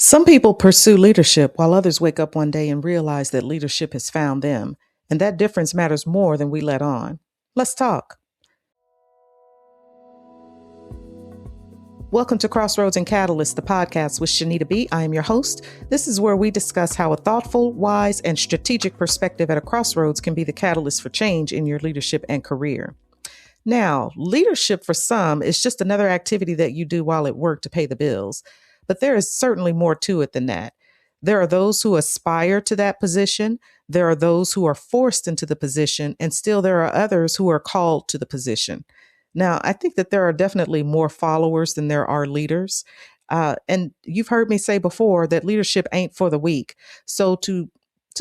Some people pursue leadership while others wake up one day and realize that leadership has found them, and that difference matters more than we let on. Let's talk. Welcome to Crossroads and Catalyst, the podcast with Shanita B. I am your host. This is where we discuss how a thoughtful, wise, and strategic perspective at a crossroads can be the catalyst for change in your leadership and career. Now, leadership for some is just another activity that you do while at work to pay the bills. But there is certainly more to it than that. There are those who aspire to that position. There are those who are forced into the position, and still there are others who are called to the position. Now, I think that there are definitely more followers than there are leaders. And you've heard me say before that leadership ain't for the weak. So to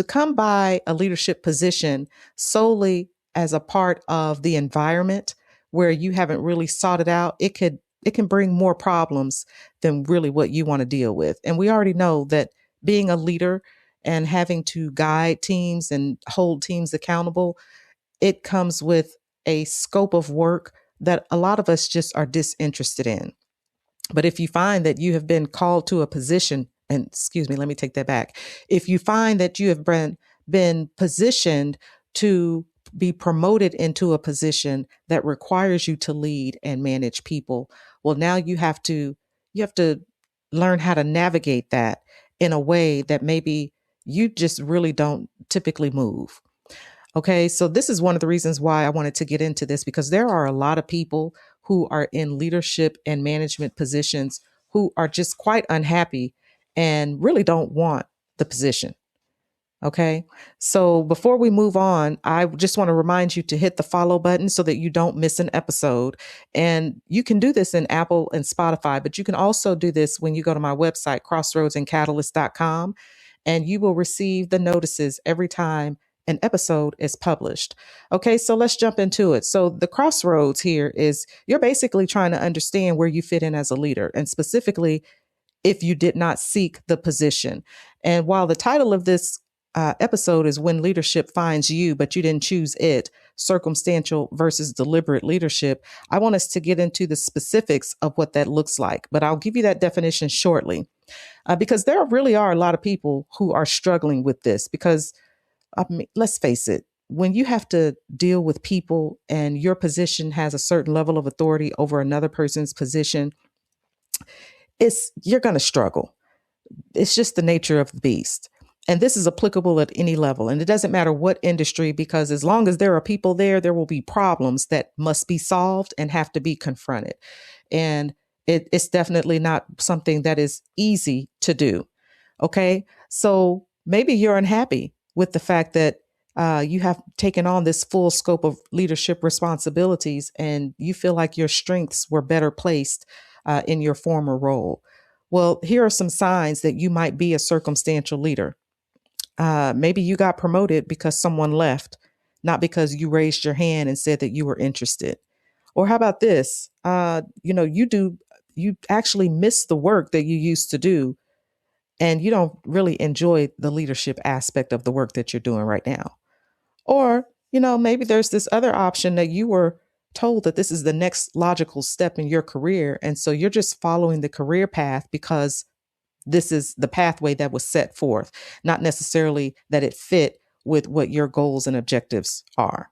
come by a leadership position solely as a part of the environment where you haven't really sought it out, it can bring more problems than really what you want to deal with. And we already know that being a leader and having to guide teams and hold teams accountable, it comes with a scope of work that a lot of us just are disinterested in. But if you find that you have been called to a position, and excuse me, let me take that back. If you find that you have been positioned to be promoted into a position that requires you to lead and manage people, well, now you have to learn how to navigate that in a way that maybe you just really don't typically move. Okay, so this is one of the reasons why I wanted to get into this, because there are a lot of people who are in leadership and management positions who are just quite unhappy and really don't want the position. Okay. So before we move on, I just want to remind you to hit the follow button so that you don't miss an episode. And you can do this in Apple and Spotify, but you can also do this when you go to my website, crossroadsandcatalyst.com, and you will receive the notices every time an episode is published. Okay. So let's jump into it. So the crossroads here is you're basically trying to understand where you fit in as a leader, and specifically if you did not seek the position. And while the title of this episode is When Leadership Finds You, but you didn't choose it, circumstantial versus deliberate leadership, I want us to get into the specifics of what that looks like. But I'll give you that definition shortly, because there really are a lot of people who are struggling with this. Because let's face it, when you have to deal with people and your position has a certain level of authority over another person's position, you're going to struggle. It's just the nature of the beast. And this is applicable at any level. And it doesn't matter what industry, because as long as there are people there, there will be problems that must be solved and have to be confronted. And it's definitely not something that is easy to do. Okay. So maybe you're unhappy with the fact that you have taken on this full scope of leadership responsibilities, and you feel like your strengths were better placed in your former role. Well, here are some signs that you might be a circumstantial leader. Maybe you got promoted because someone left, not because you raised your hand and said that you were interested. Or how about this? You actually miss the work that you used to do, and you don't really enjoy the leadership aspect of the work that you're doing right now. Or, maybe there's this other option that you were told that this is the next logical step in your career. And so you're just following the career path because this is the pathway that was set forth, not necessarily that it fit with what your goals and objectives are.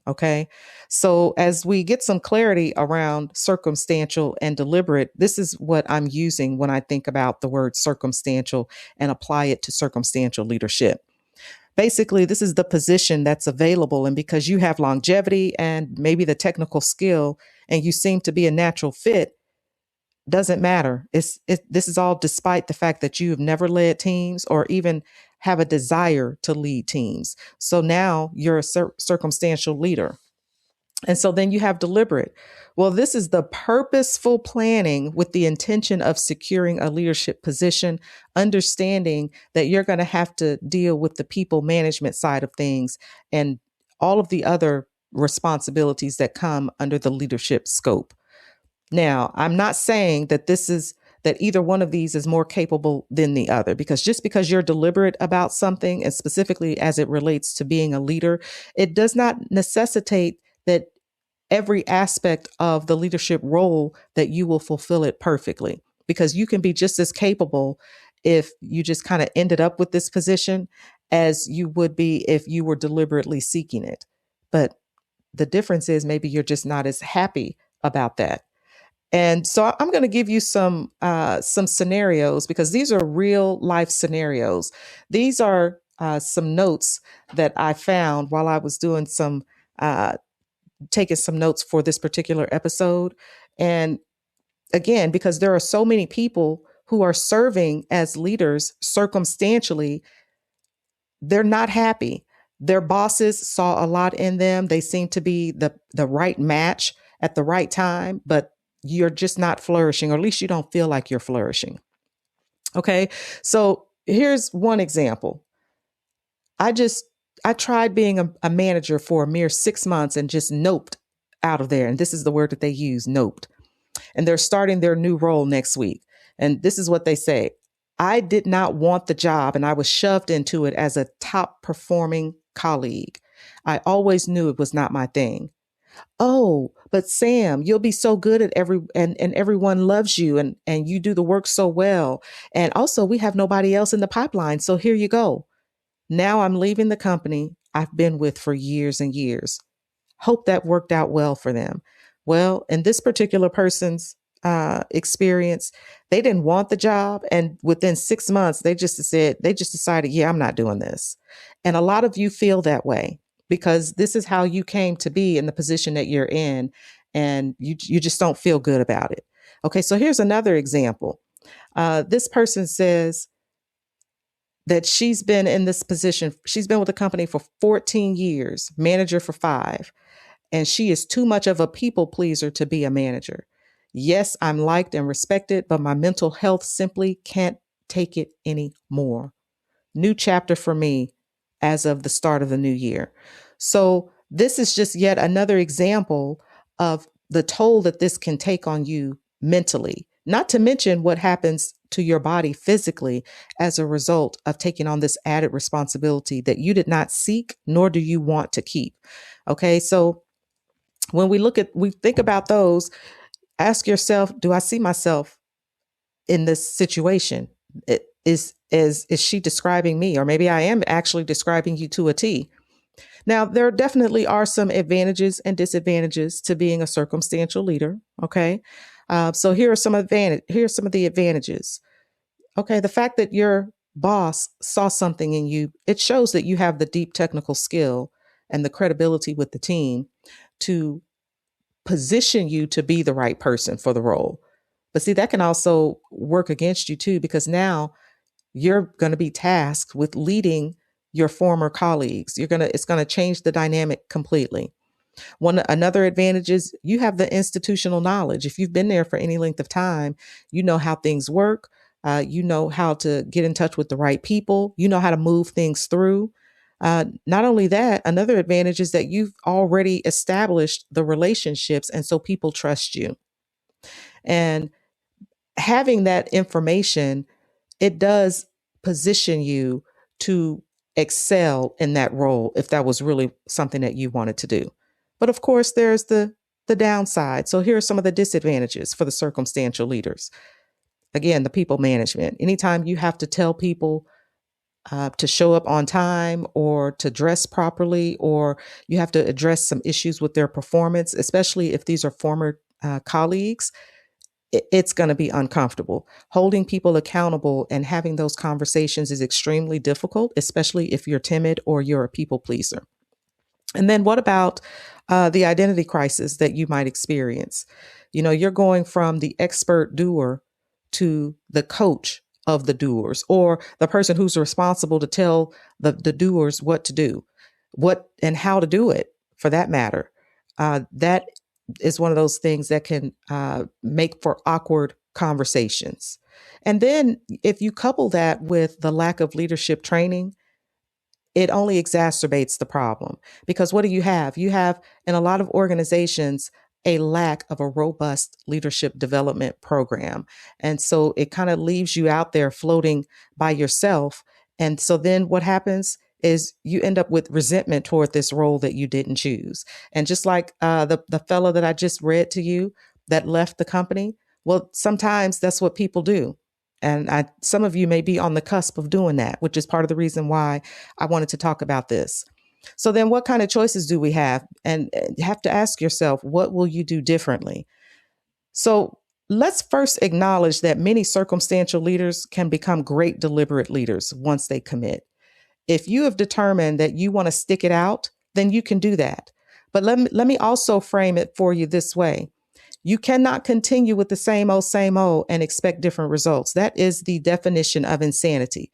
Okay. So as we get some clarity around circumstantial and deliberate, this is what I'm using when I think about the word circumstantial and apply it to circumstantial leadership. Basically, this is the position that's available. And because you have longevity and maybe the technical skill, and you seem to be a natural fit, doesn't matter. This is all despite the fact that you have never led teams or even have a desire to lead teams. So now you're a circumstantial leader. And so then you have deliberate. Well, this is the purposeful planning with the intention of securing a leadership position, understanding that you're going to have to deal with the people management side of things and all of the other responsibilities that come under the leadership scope. Now, I'm not saying that that either one of these is more capable than the other, because just because you're deliberate about something, and specifically as it relates to being a leader, it does not necessitate that every aspect of the leadership role that you will fulfill it perfectly, because you can be just as capable if you just kind of ended up with this position as you would be if you were deliberately seeking it. But the difference is maybe you're just not as happy about that. And so I'm going to give you some scenarios, because these are real life scenarios. These are some notes that I found while I was doing uh, taking some notes for this particular episode. And again, because there are so many people who are serving as leaders circumstantially, they're not happy. Their bosses saw a lot in them. They seem to be the right match at the right time, but you're just not flourishing, or at least you don't feel like you're flourishing. Okay. So here's one example. I just I tried being a manager for a mere 6 months and just noped out of there. And this is the word that they use, noped. And they're starting their new role next week. And this is what they say. I did not want the job, and I was shoved into it as a top performing colleague. I always knew it was not my thing. Oh, but Sam, you'll be so good at and everyone loves you, and you do the work so well. And also we have nobody else in the pipeline. So here you go. Now I'm leaving the company I've been with for years and years. Hope that worked out well for them. Well, in this particular person's experience, they didn't want the job. And within 6 months, they just decided, yeah, I'm not doing this. And a lot of you feel that way because this is how you came to be in the position that you're in. And you just don't feel good about it. Okay, so here's another example. This person says that she's been in this position. She's been with the company for 14 years, manager for 5. And she is too much of a people pleaser to be a manager. Yes, I'm liked and respected, but my mental health simply can't take it anymore. New chapter for me as of the start of the new year. So this is just yet another example of the toll that this can take on you mentally, not to mention what happens to your body physically as a result of taking on this added responsibility that you did not seek, nor do you want to keep. Okay, so when we think about those, ask yourself, do I see myself in this situation? Is she describing me? Or maybe I am actually describing you to a T. Now, there definitely are some advantages and disadvantages to being a circumstantial leader. Okay. So here are some of the advantages. Okay. The fact that your boss saw something in you, it shows that you have the deep technical skill and the credibility with the team to position you to be the right person for the role. But see, that can also work against you too, because now you're going to be tasked with leading your former colleagues. It's going to change the dynamic completely. Another advantage is you have the institutional knowledge. If you've been there for any length of time, you know how things work. You know how to get in touch with the right people. You know how to move things through. Not only that, another advantage is that you've already established the relationships, and so people trust you. And having that information, it does position you to excel in that role if that was really something that you wanted to do. But of course, there's the downside. So here are some of the disadvantages for the circumstantial leaders. Again, the people management. Anytime you have to tell people to show up on time or to dress properly, or you have to address some issues with their performance, especially if these are former colleagues, it's going to be uncomfortable. Holding people accountable and having those conversations is extremely difficult, especially if you're timid or you're a people pleaser. And then what about the identity crisis that you might experience? You know, you're going from the expert doer to the coach of the doers, or the person who's responsible to tell the doers what to do, what and how to do it, for that matter. That is one of those things that can make for awkward conversations. And then if you couple that with the lack of leadership training, it only exacerbates the problem. Because what do you have? You have, in a lot of organizations, a lack of a robust leadership development program. And so it kind of leaves you out there floating by yourself. And so then what happens is you end up with resentment toward this role that you didn't choose. And just like the fellow that I just read to you that left the company, well, sometimes that's what people do. And some of you may be on the cusp of doing that, which is part of the reason why I wanted to talk about this. So then what kind of choices do we have? And you have to ask yourself, what will you do differently? So let's first acknowledge that many circumstantial leaders can become great deliberate leaders once they commit. If you have determined that you want to stick it out, then you can do that. But let me also frame it for you this way. You cannot continue with the same old and expect different results. That is the definition of insanity.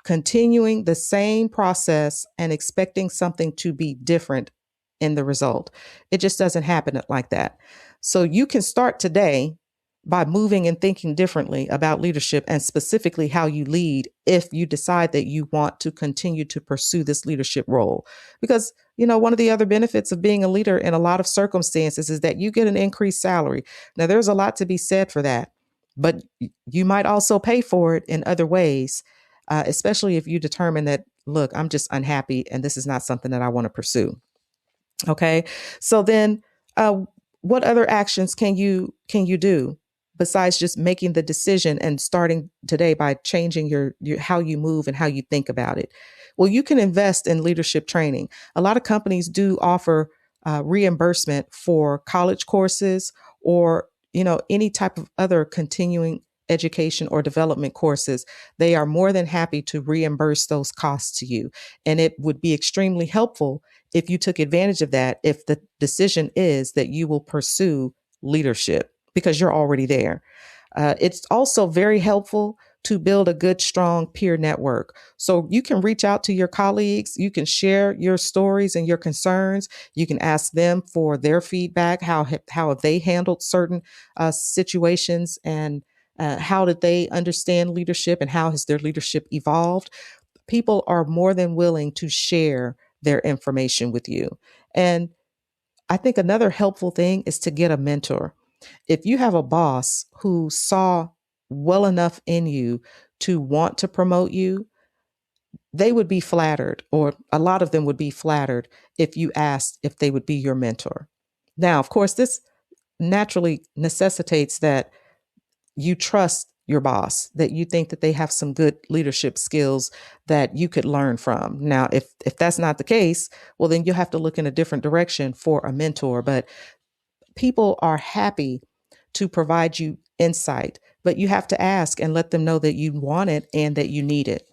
Continuing the same process and expecting something to be different in the result. It just doesn't happen like that. So you can start today by moving and thinking differently about leadership and specifically how you lead if you decide that you want to continue to pursue this leadership role. Because, one of the other benefits of being a leader in a lot of circumstances is that you get an increased salary. Now, there's a lot to be said for that, but you might also pay for it in other ways, especially if you determine that, look, I'm just unhappy and this is not something that I want to pursue. Okay. So then, what other actions can you do besides just making the decision and starting today by changing your how you move and how you think about it? Well, you can invest in leadership training. A lot of companies do offer reimbursement for college courses or any type of other continuing education or development courses. They are more than happy to reimburse those costs to you, and it would be extremely helpful if you took advantage of that, if the decision is that you will pursue leadership because you're already there. It's also very helpful to build a good, strong peer network. So you can reach out to your colleagues. You can share your stories and your concerns. You can ask them for their feedback. How have they handled certain situations, and how did they understand leadership, and how has their leadership evolved? People are more than willing to share their information with you. And I think another helpful thing is to get a mentor. If you have a boss who saw well enough in you to want to promote you, they would be flattered, or a lot of them would be flattered if you asked if they would be your mentor. Now, of course, this naturally necessitates that you trust your boss, that you think that they have some good leadership skills that you could learn from. Now, if that's not the case, well, then you have to look in a different direction for a mentor. But people are happy to provide you insight, but you have to ask and let them know that you want it and that you need it.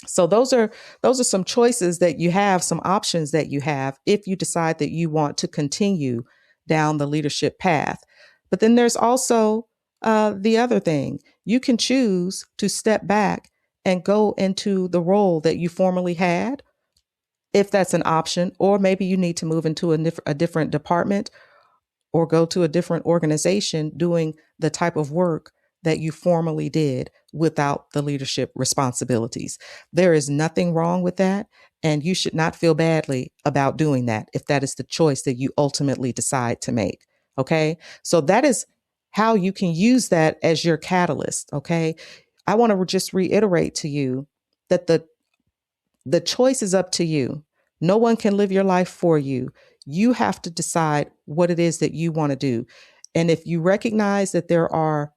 So those are some choices that you have, some options that you have if you decide that you want to continue down the leadership path. But then there's also the other thing. You can choose to step back and go into the role that you formerly had, if that's an option, or maybe you need to move into a different department or go to a different organization doing the type of work that you formerly did without the leadership responsibilities. There is nothing wrong with that, and you should not feel badly about doing that if that is the choice that you ultimately decide to make. Okay? So that is how you can use that as your catalyst. Okay? I want to just reiterate to you that the choice is up to you. No one can live your life for you. You have to decide what it is that you want to do. And if you recognize that there are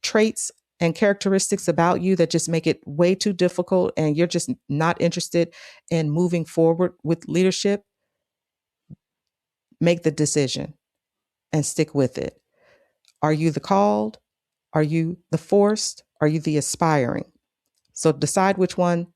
traits and characteristics about you that just make it way too difficult and you're just not interested in moving forward with leadership, make the decision and stick with it. Are you the called? Are you the forced? Are you the aspiring? So decide which one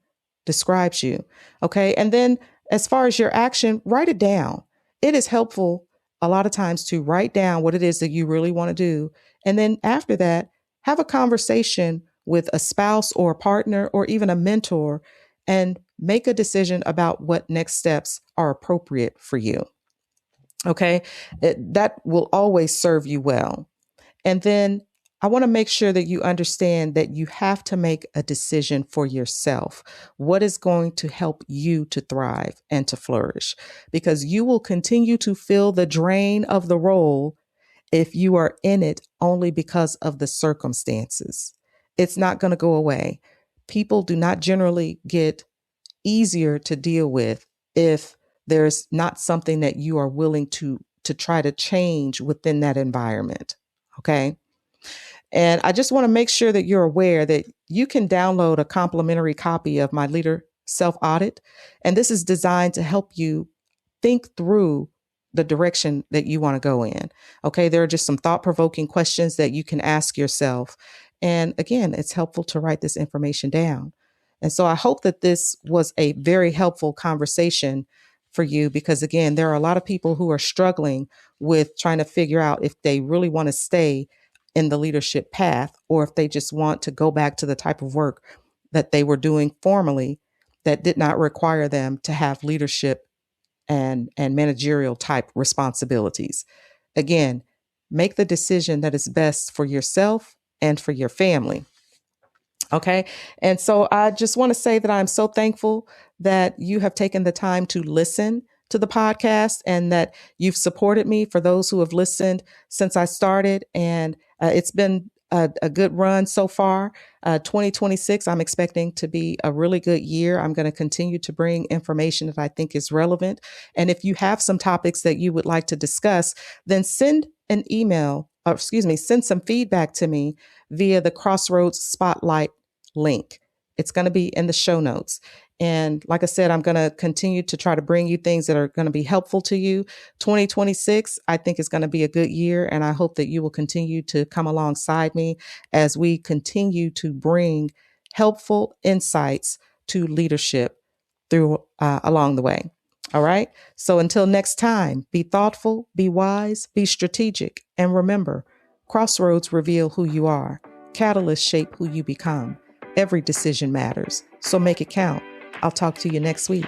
describes you. Okay. And then as far as your action, write it down. It is helpful a lot of times to write down what it is that you really want to do. And then after that, have a conversation with a spouse or a partner or even a mentor and make a decision about what next steps are appropriate for you. Okay. That will always serve you well. And then I want to make sure that you understand that you have to make a decision for yourself. What is going to help you to thrive and to flourish? Because you will continue to feel the drain of the role if you are in it only because of the circumstances. It's not going to go away. People do not generally get easier to deal with if there's not something that you are willing to try to change within that environment. Okay. And I just want to make sure that you're aware that you can download a complimentary copy of my Leader Self Audit. And this is designed to help you think through the direction that you want to go in. Okay, there are just some thought provoking questions that you can ask yourself. And again, it's helpful to write this information down. And so I hope that this was a very helpful conversation for you, because again, there are a lot of people who are struggling with trying to figure out if they really want to stay in the leadership path or if they just want to go back to the type of work that they were doing formerly that did not require them to have leadership and managerial type responsibilities. Again, make the decision that is best for yourself and for your family. Okay. And so I just want to say that I'm so thankful that you have taken the time to listen to the podcast and that you've supported me, for those who have listened since I started. And it's been a good run so far. 2026, I'm expecting to be a really good year. I'm going to continue to bring information that I think is relevant. And if you have some topics that you would like to discuss, then send an email, or send some feedback to me via the Crossroads Spotlight link. It's going to be in the show notes. And like I said, I'm going to continue to try to bring you things that are going to be helpful to you. 2026, I think, is going to be a good year. And I hope that you will continue to come alongside me as we continue to bring helpful insights to leadership through along the way. All right. So until next time, be thoughtful, be wise, be strategic. And remember, crossroads reveal who you are. Catalysts shape who you become. Every decision matters. So make it count. I'll talk to you next week.